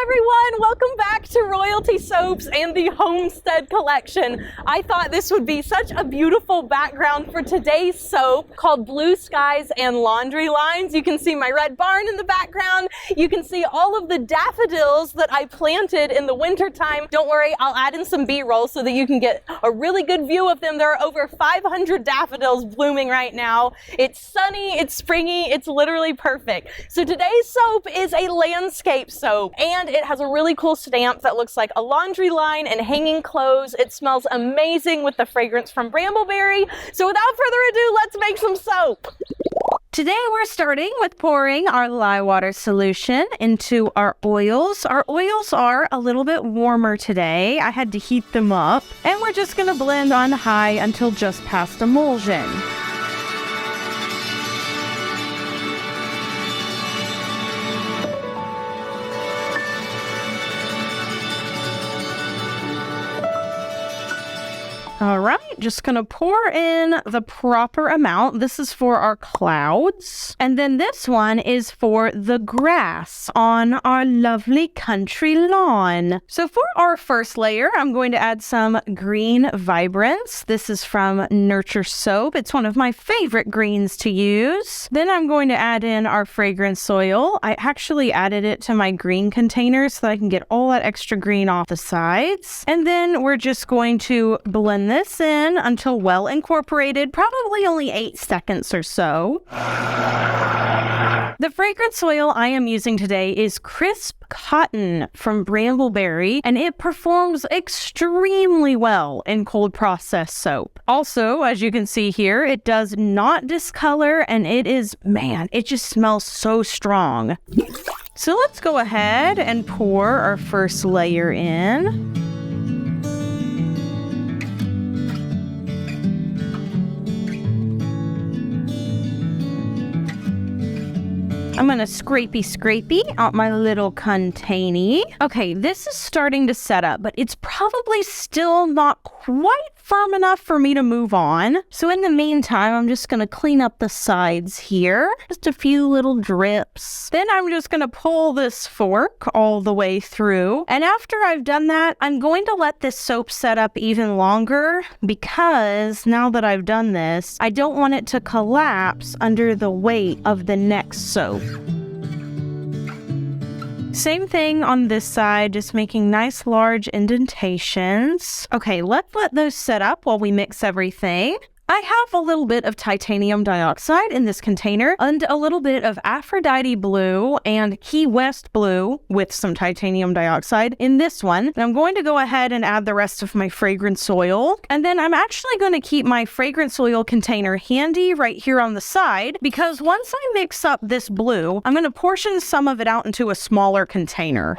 everyone, welcome back to Royalty Soaps and the Homestead collection. I thought this would be such a beautiful background for today's soap called Blue Skies and Laundry Lines. You can see my red barn in the background. You can see all of the daffodils that I planted in the winter time. Don't worry, I'll add in some B-roll so that you can get a really good view of them. There are over 500 daffodils blooming right now. It's sunny, it's springy, it's literally perfect. So today's soap is a landscape soap, and it has a really cool stamp that looks like a laundry line and hanging clothes. It smells amazing with the fragrance from brambleberry. So without further ado, let's make some soap. Today we're starting with pouring our lye water solution into our oils. Our oils are a little bit warmer today. I had to heat them up, and we're just going to blend on high until just past emulsion. All right, just gonna pour in the proper amount. This is for our clouds. And then this one is for the grass on our lovely country lawn. So for our first layer, I'm going to add some green vibrance. This is from Nurture Soap. It's one of my favorite greens to use. Then I'm going to add in our fragrance oil. I actually added it to my green container so that I can get all that extra green off the sides. And then we're just going to blend this in until well incorporated, probably only 8 seconds or so. The fragrance oil I am using today is Crisp Cotton from Brambleberry, and it performs extremely well in cold process soap. Also, as you can see here, it does not discolor, and it just smells so strong. So let's go ahead and pour our first layer in. I'm gonna scrapey out my little containy. Okay, this is starting to set up, but it's probably still not quite firm enough for me to move on. So in the meantime, I'm just gonna clean up the sides here. Just a few little drips. Then I'm just gonna pull this fork all the way through. And after I've done that, I'm going to let this soap set up even longer, because now that I've done this, I don't want it to collapse under the weight of the next soap. Same thing on this side, just making nice large indentations. Okay, let's let those set up while we mix everything. I have a little bit of titanium dioxide in this container and a little bit of Aphrodite blue and Key West blue with some titanium dioxide in this one. And I'm going to go ahead and add the rest of my fragrance oil. And then I'm actually going to keep my fragrance oil container handy right here on the side, because once I mix up this blue, I'm going to portion some of it out into a smaller container.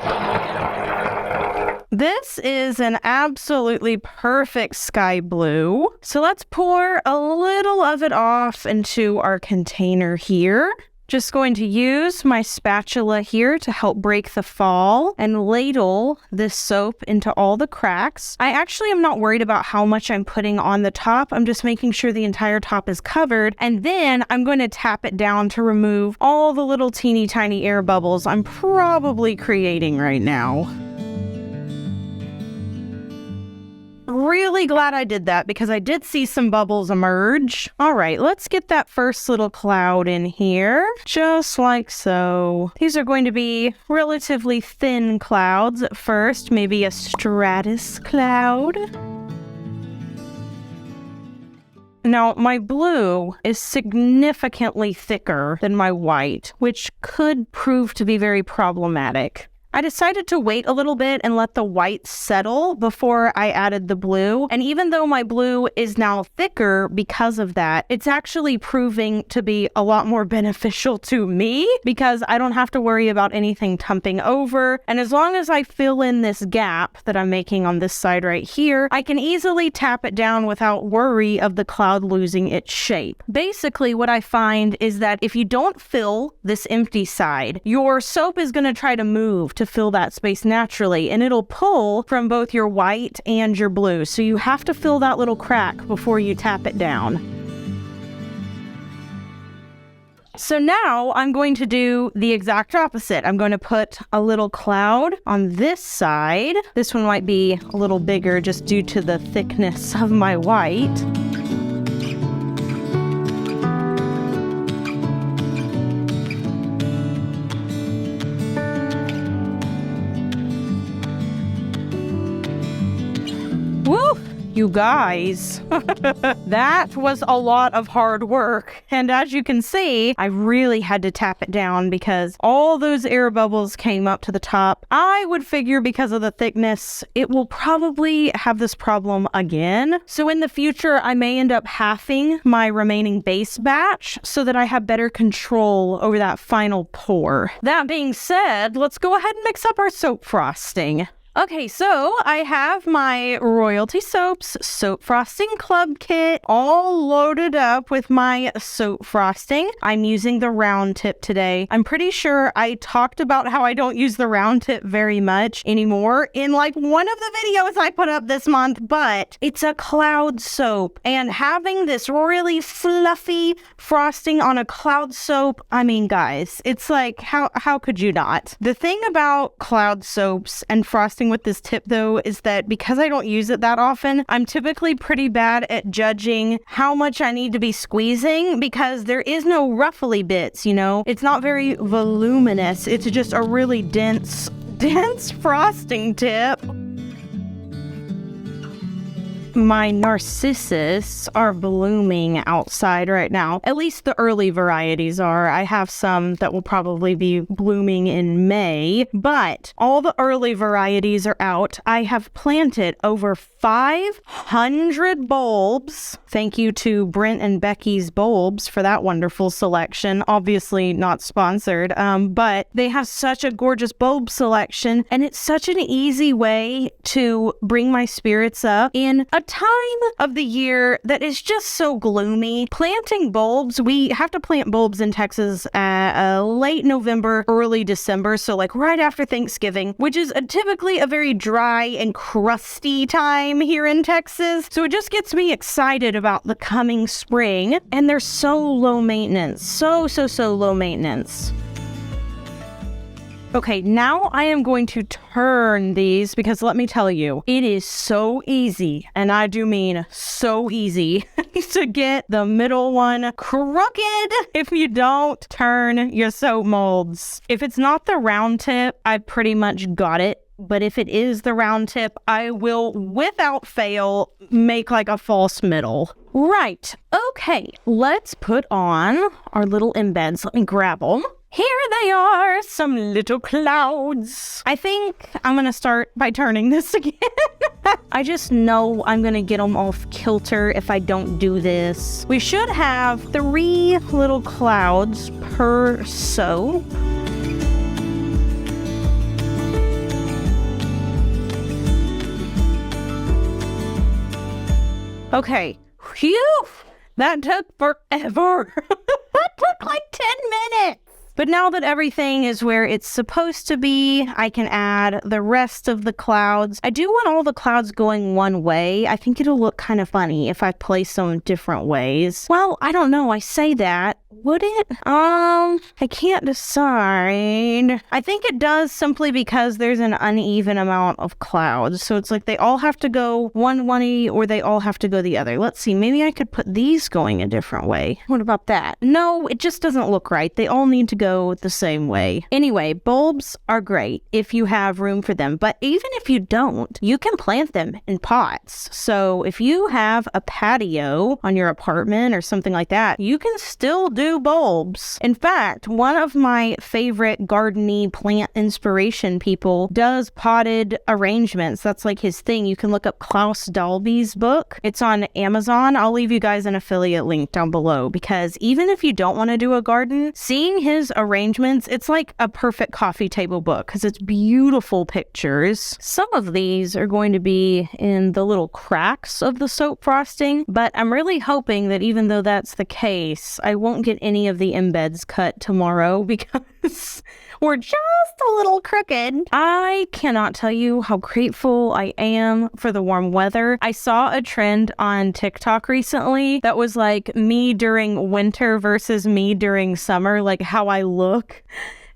This is an absolutely perfect sky blue. So let's pour a little of it off into our container here. Just going to use my spatula here to help break the fall and ladle this soap into all the cracks. I actually am not worried about how much I'm putting on the top. I'm just making sure the entire top is covered. And then I'm going to tap it down to remove all the little teeny tiny air bubbles I'm probably creating right now. Really glad I did that, because I did see some bubbles emerge. All right, let's get that first little cloud in here, just like so. These are going to be relatively thin clouds at first, maybe a stratus cloud. Now, my blue is significantly thicker than my white, which could prove to be very problematic. I decided to wait a little bit and let the white settle before I added the blue. And even though my blue is now thicker because of that, it's actually proving to be a lot more beneficial to me, because I don't have to worry about anything tumping over. And as long as I fill in this gap that I'm making on this side right here, I can easily tap it down without worry of the cloud losing its shape. Basically, what I find is that if you don't fill this empty side, your soap is going to try to move to fill that space naturally, and it'll pull from both your white and your blue. So you have to fill that little crack before you tap it down. So now I'm going to do the exact opposite. I'm going to put a little cloud on this side. This one might be a little bigger just due to the thickness of my white. Woo! You guys, that was a lot of hard work. And as you can see, I really had to tap it down because all those air bubbles came up to the top. I would figure because of the thickness, it will probably have this problem again. So in the future, I may end up halving my remaining base batch so that I have better control over that final pour. That being said, let's go ahead and mix up our soap frosting. Okay, so I have my Royalty Soaps Soap Frosting Club Kit all loaded up with my soap frosting. I'm using the round tip today. I'm pretty sure I talked about how I don't use the round tip very much anymore in like one of the videos I put up this month, but it's a cloud soap. And having this really fluffy frosting on a cloud soap, I mean, guys, it's like, how could you not? The thing about cloud soaps and frosting with this tip though is that because I don't use it that often, I'm typically pretty bad at judging how much I need to be squeezing because there is no ruffly bits, you know? It's not very voluminous. It's just a really dense frosting tip. My narcissus are blooming outside right now. At least the early varieties are. I have some that will probably be blooming in May, but all the early varieties are out. I have planted over 500 bulbs. Thank you to Brent and Becky's Bulbs for that wonderful selection. Obviously not sponsored, but they have such a gorgeous bulb selection, and it's such an easy way to bring my spirits up in a time of the year that is just so gloomy. Planting bulbs, we have to plant bulbs in Texas late November, early December, so like right after Thanksgiving, which is typically a very dry and crusty time here in Texas. So it just gets me excited about the coming spring, and they're so low maintenance, so low maintenance. Okay, now I am going to turn these because let me tell you, it is so easy, and I do mean so easy, to get the middle one crooked if you don't turn your soap molds. If it's not the round tip, I pretty much got it. But if it is the round tip, I will, without fail, make like a false middle. Right, okay, let's put on our little embeds. Let me grab them. Here they are, some little clouds. I think I'm gonna start by turning this again. I just know I'm gonna get them off kilter if I don't do this. We should have 3 little clouds per soap. Okay, phew, that took forever. That took like 10 minutes. But now that everything is where it's supposed to be, I can add the rest of the clouds. I do want all the clouds going one way. I think it'll look kind of funny if I place them different ways. Well, I don't know. I say that. Would it? I can't decide. I think it does simply because there's an uneven amount of clouds. So it's like they all have to go one way or they all have to go the other. Let's see. Maybe I could put these going a different way. What about that? No, it just doesn't look right. They all need to go the same way. Anyway, bulbs are great if you have room for them. But even if you don't, you can plant them in pots. So if you have a patio on your apartment or something like that, you can still do bulbs. In fact, one of my favorite garden-y plant inspiration people does potted arrangements. That's like his thing. You can look up Klaus Dalby's book. It's on Amazon. I'll leave you guys an affiliate link down below because even if you don't want to do a garden, seeing his arrangements, it's like a perfect coffee table book because it's beautiful pictures. Some of these are going to be in the little cracks of the soap frosting, but I'm really hoping that even though that's the case, I won't get any of the embeds cut tomorrow because were just a little crooked. I cannot tell you how grateful I am for the warm weather. I saw a trend on TikTok recently that was like me during winter versus me during summer, like how I look.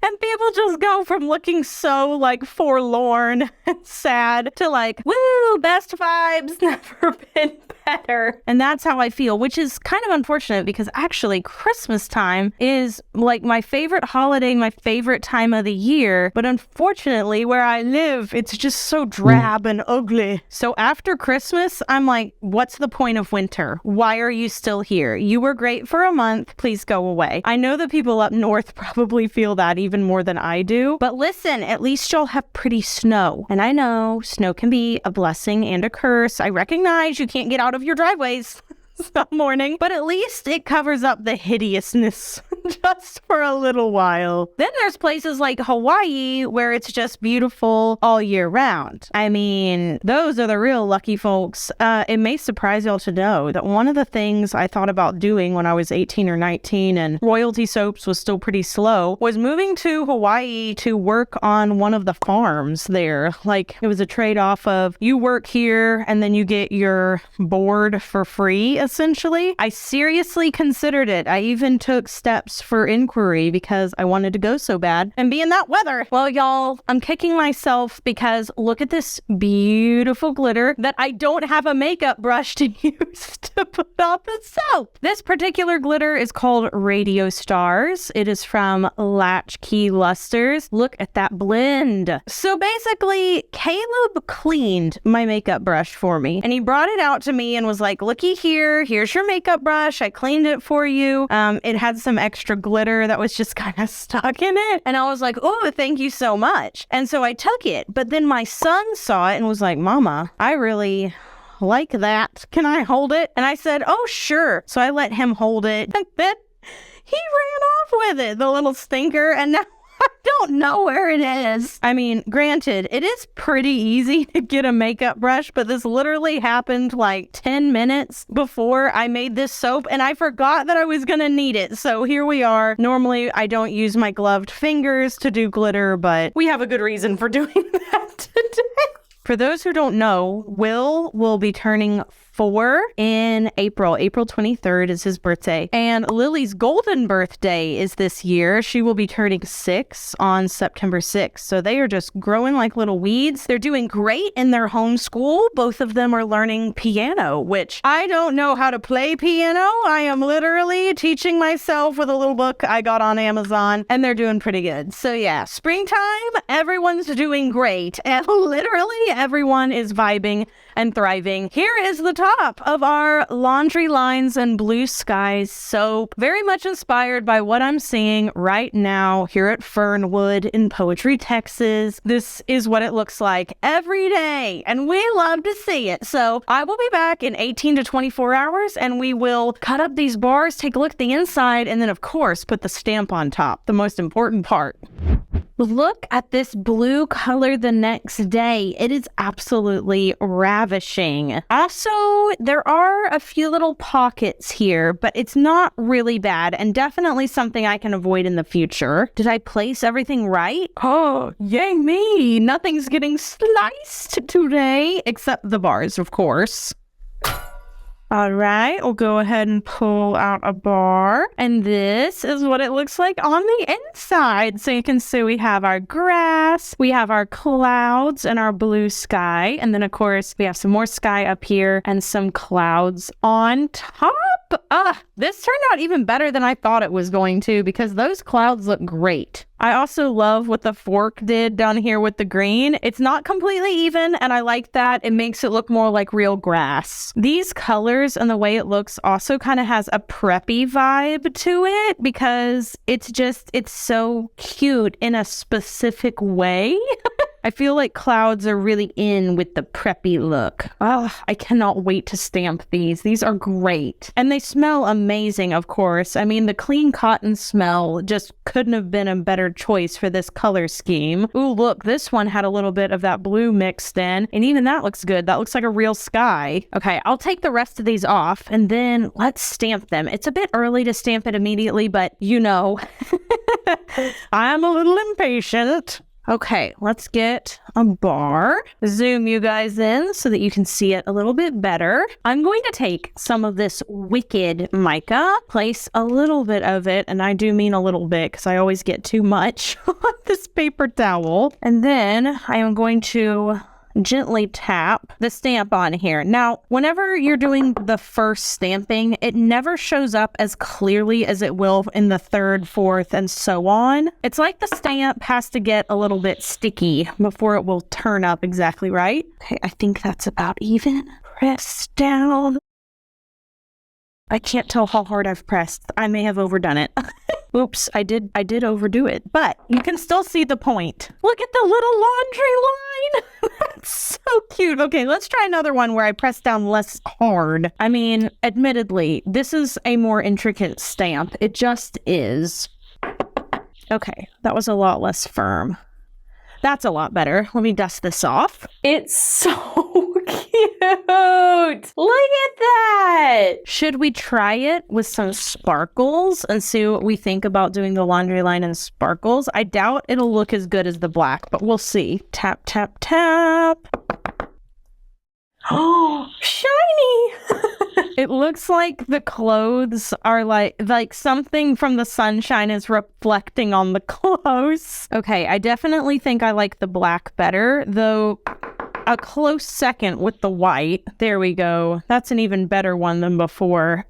And people just go from looking so like forlorn and sad to like, woo, best vibes, never been better. And that's how I feel, which is kind of unfortunate because actually Christmas time is like my favorite holiday, my favorite time of the year. But unfortunately, where I live, it's just so drab and ugly. So after Christmas, I'm like, what's the point of winter? Why are you still here? You were great for a month. Please go away. I know the people up north probably feel that even more than I do. But listen, at least y'all have pretty snow. And I know snow can be a blessing and a curse. I recognize you can't get out of your driveways some morning, but at least it covers up the hideousness just for a little while. Then there's places like Hawaii where it's just beautiful all year round. I mean, those are the real lucky folks. It may surprise y'all to know that one of the things I thought about doing when I was 18 or 19 and royalty soaps was still pretty slow was moving to Hawaii to work on one of the farms there. Like it was a trade-off of you work here and then you get your board for free, essentially. I seriously considered it. I even took steps for inquiry because I wanted to go so bad and be in that weather. Well, y'all, I'm kicking myself because look at this beautiful glitter that I don't have a makeup brush to use to put on the soap. This particular glitter is called Radio Stars. It is from Latchkey Lusters. Look at that blend. So basically, Caleb cleaned my makeup brush for me and he brought it out to me and was like, looky here, here's your makeup brush. I cleaned it for you. It had some extra glitter that was just kind of stuck in it. And I was like, oh, thank you so much. And so I took it. But then my son saw it and was like, Mama, I really like that. Can I hold it? And I said, oh, sure. So I let him hold it. And then he ran off with it, the little stinker. And now I don't know where it is. I mean, granted, it is pretty easy to get a makeup brush, but this literally happened like 10 minutes before I made this soap and I forgot that I was gonna need it. So here we are. Normally, I don't use my gloved fingers to do glitter, but we have a good reason for doing that today. For those who don't know, will be turning 4 in April. April 23rd is his birthday. And Lily's golden birthday is this year. She will be turning 6 on September 6th. So they are just growing like little weeds. They're doing great in their homeschool. Both of them are learning piano, which I don't know how to play piano. I am literally teaching myself with a little book I got on Amazon, and they're doing pretty good. So yeah, springtime, everyone's doing great. And literally everyone is vibing and thriving. Here is the top of our Laundry Lines and Blue Skies soap. Very much inspired by what I'm seeing right now here at Fernwood in Poetry, Texas. This is what it looks like every day, and we love to see it. So I will be back in 18 to 24 hours, and we will cut up these bars, take a look at the inside, and then of course put the stamp on top, the most important part. Look at this blue color the next day. It is absolutely ravishing. Also, there are a few little pockets here, but it's not really bad and definitely something I can avoid in the future. Did I place everything right? Oh, yay me! Nothing's getting sliced today, except the bars, of course. All right, we'll go ahead and pull out a bar. And this is what it looks like on the inside. So you can see we have our grass, we have our clouds and our blue sky. And then, of course, we have some more sky up here and some clouds on top. This turned out even better than I thought it was going to because those clouds look great. I also love what the fork did down here with the green. It's not completely even, and I like that. It makes it look more like real grass. These colors and the way it looks also kind of has a preppy vibe to it because it's so cute in a specific way. I feel like clouds are really in with the preppy look. Oh, I cannot wait to stamp these. These are great. And they smell amazing, of course. I mean, the clean cotton smell just couldn't have been a better choice for this color scheme. Ooh, look, this one had a little bit of that blue mixed in, and even that looks good. That looks like a real sky. Okay, I'll take the rest of these off, and then let's stamp them. It's a bit early to stamp it immediately, but you know, I'm a little impatient. Okay, let's get a bar. Zoom you guys in so that you can see it a little bit better. I'm going to take some of this Wicked mica, place a little bit of it, and I do mean a little bit because I always get too much on this paper towel. And then I am going to gently tap the stamp on here. Now, whenever you're doing the first stamping, it never shows up as clearly as it will in the third, fourth, and so on. It's like the stamp has to get a little bit sticky before it will turn up exactly right. Okay, I think that's about even. Press down. I can't tell how hard I've pressed. I may have overdone it. Oops, I did overdo it, but you can still see the point. Look at the little laundry line. That's so cute. Okay, let's try another one where I press down less hard. I mean, admittedly, this is a more intricate stamp. It just is. Okay, that was a lot less firm. That's a lot better. Let me dust this off. It's so cute. Look at that. Should we try it with some sparkles and see what we think about doing the laundry line in sparkles? I doubt it'll look as good as the black, but we'll see. Tap, tap, tap. Oh, shiny. It looks like the clothes are like something from the sunshine is reflecting on the clothes. Okay, I definitely think I like the black better, though a close second with the white. There we go. That's an even better one than before.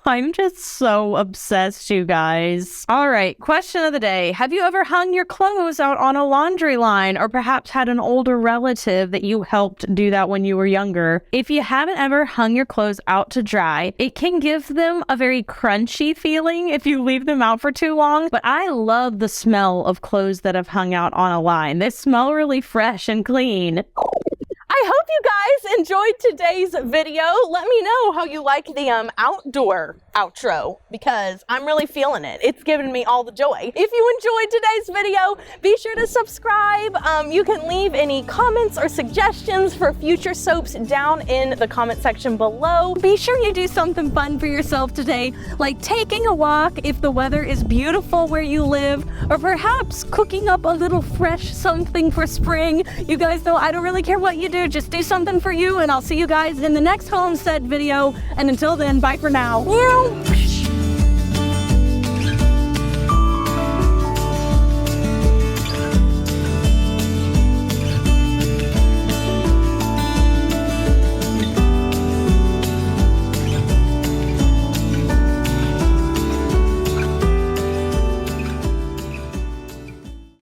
I'm just so obsessed, you guys. All right, question of the day. Have you ever hung your clothes out on a laundry line, or perhaps had an older relative that you helped do that when you were younger? If you haven't ever hung your clothes out to dry, it can give them a very crunchy feeling if you leave them out for too long, but I love the smell of clothes that have hung out on a line. They smell really fresh and clean. I hope you guys enjoyed today's video. Let me know how you like the outdoor outro, because I'm really feeling it. It's giving me all the joy. If you enjoyed today's video, be sure to subscribe. You can leave any comments or suggestions for future soaps down in the comment section below. Be sure you do something fun for yourself today, like taking a walk if the weather is beautiful where you live, or perhaps cooking up a little fresh something for spring. You guys know I don't really care what you do, just do something for you, and I'll see you guys in the next homestead video. And until then, bye for now. Meow.